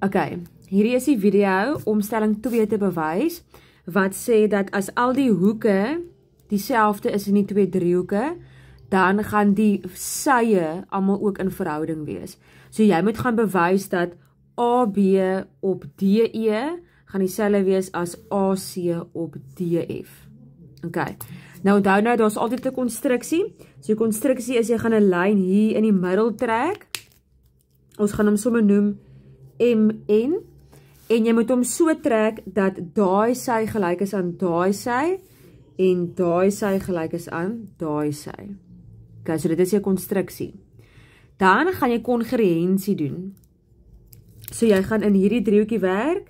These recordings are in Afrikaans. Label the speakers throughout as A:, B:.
A: Okay, hierdie is die video om stelling 2 te bewys, wat sê dat as al die hoeke dieselfde is in die twee driehoeke, dan gaan die sye almal ook in verhouding wees. So jy moet gaan bewys dat AB op DE gaan dieselfde wees as AC op DF. Okay, nou onthou nou, daar's altyd 'n konstruksie. So die konstruksie is, jy gaan 'n lyn hier in die middel trek. Ons gaan hom sommer noem MN. En jy moet hom so trek dat daai sy gelyk is aan daai sy en daai sy gelyk is aan daai sy. Okay, so dit is jou konstruksie. Dan gaan jy kongruensie doen. So jy gaan in hierdie driehoekie werk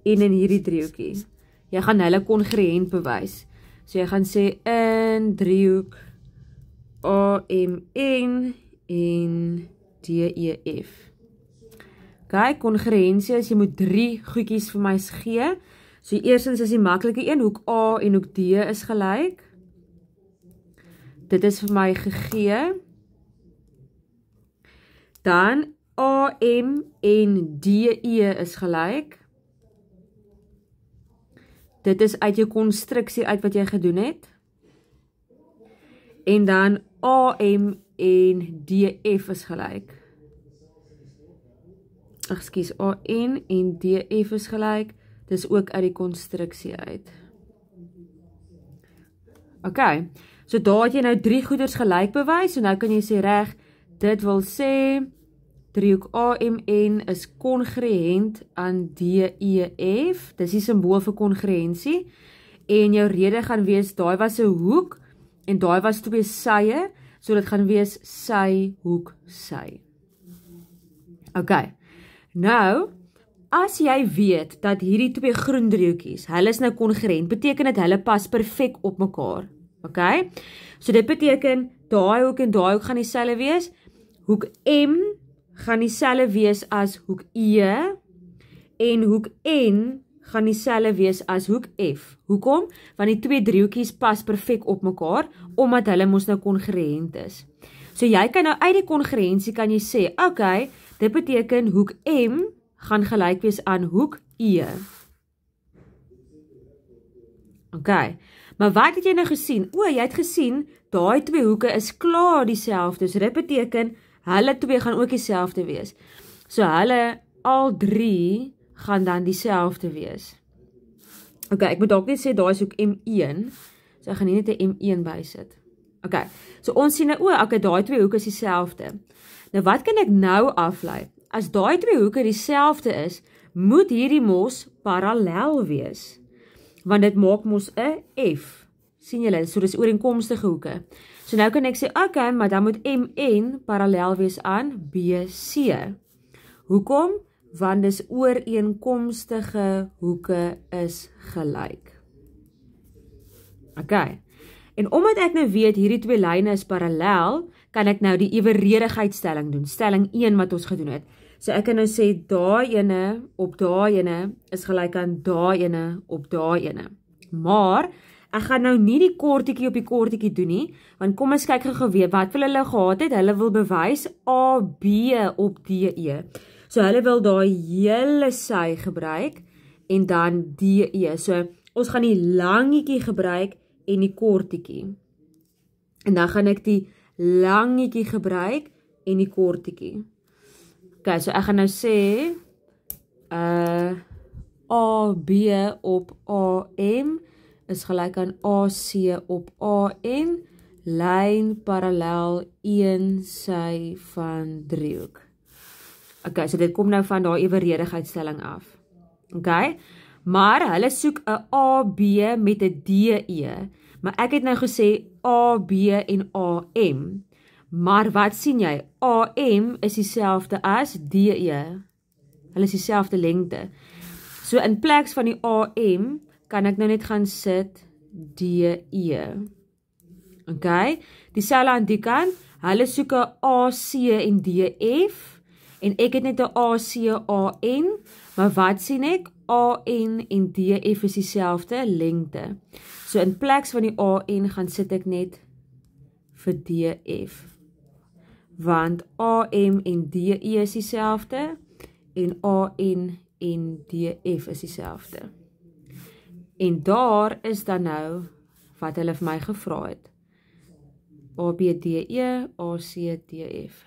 A: en in hierdie driehoekie. Jy gaan hulle kongruent bewys. So jy gaan sê in driehoek AMN en DEF. Okay, kongruensie is, jy moet 3 goedjies vir my gee. So eerstens is die maklike een, hoek A en hoek D is gelyk. Dit is vir my gegee. Dan AM en DE is gelyk. Dit is uit jou konstruksie uit wat jy gedoen het. En dan AM en DF is gelyk. Ekskuus, AN en DF is gelyk. Dis ook uit die konstruksie uit. Okay, so daar het jy nou 3 goeders gelyk bewys, so nou kan jy sê reg, dit wil sê driehoek AMN is kongruent aan DEF, dis die simbool vir kongruensie, en jou rede gaan wees, daai was 'n hoek, en daai was 2 sye, so dit gaan wees sy, hoek, sy. Okay, nou, as jy weet dat hierdie 2 groen driehoekies, hulle is nou kongruent, beteken dit hulle pas perfek op mekaar. Okay, so dit beteken, daai hoek en daai hoek gaan dieselfde wees, hoek M gaan dieselfde wees as hoek E, en hoek N gaan dieselfde wees as hoek F. Hoekom? Want die 2 driehoekies pas perfek op mekaar, omdat hulle mos nou kongruent is. So jy kan nou uit die kongruensie kan jy sê, okay, dit beteken hoek M gaan gelyk wees aan hoek E. Okay, maar wat het jy nou gesien? O, jy het gesien, daai 2 hoeke is klaar dieselfde, so dit beteken, hulle 2 gaan ook dieselfde wees. So hulle, al 3, gaan dan dieselfde wees. Okay, ek moet dalk net sê, daar is ook M1, so ek gaan nie net 'n M1 bysit. Okay, so ons sien nou, okay, daai 2 hoeke is dieselfde. Nou wat kan ek nou aflei? As daai 2 hoeke dieselfde is, moet hierdie mos parallel wees. Want dit maak mos 'n F. Sien julle, so dis ooreenkomstige hoeke. So nou kan ek sê, okay, maar dan moet MN parallel wees aan BC. Hoekom? Want dis ooreenkomstige hoeke is gelyk. Okay, en omdat ek nou weet, hierdie 2 lyne is parallel, kan ek nou die eweredigheidstelling doen, stelling 1 wat ons gedoen het. So ek kan nou sê, daai ene op daai ene is gelyk aan daai ene op daai ene. Maar, ek gaan nou nie die kortetjie op die kortetjie doen nie, want kom ons kyk gou weer, wat wil hulle gehad het? Hulle wil bewys AB op DE. So hulle wil daai hele sy gebruik, en dan DE. So ons gaan die langetjie gebruik, en die kortetjie. En dan gaan ek die langetjie gebruik, en die kortetjie. Okay, so ek gaan nou sê, AB op AM, is gelyk aan AC op AN, lyn parallel 1 sy van driehoek. Okay, so dit kom nou van daai eweredigheidstelling af. Okay, maar hulle soek 'n AB met 'n DE, maar ek het nou gesê AB en AM, maar wat sien jy? AM is dieselfde as DE, hulle is dieselfde lengte. So in plek van die AM, kan ek nou net gaan sit DE. Okay, dieselfde aan die kant, hulle soek 'n AC en DF, en ek het net 'n AC AN, maar wat sien ek? AN en DF is dieselfde lengte. So in plek van die AN gaan sit ek net vir DF. Want AM en DE is dieselfde, en AN en DF is dieselfde. En daar is dan nou wat hulle vir my gevra het. ABDE, ACDF.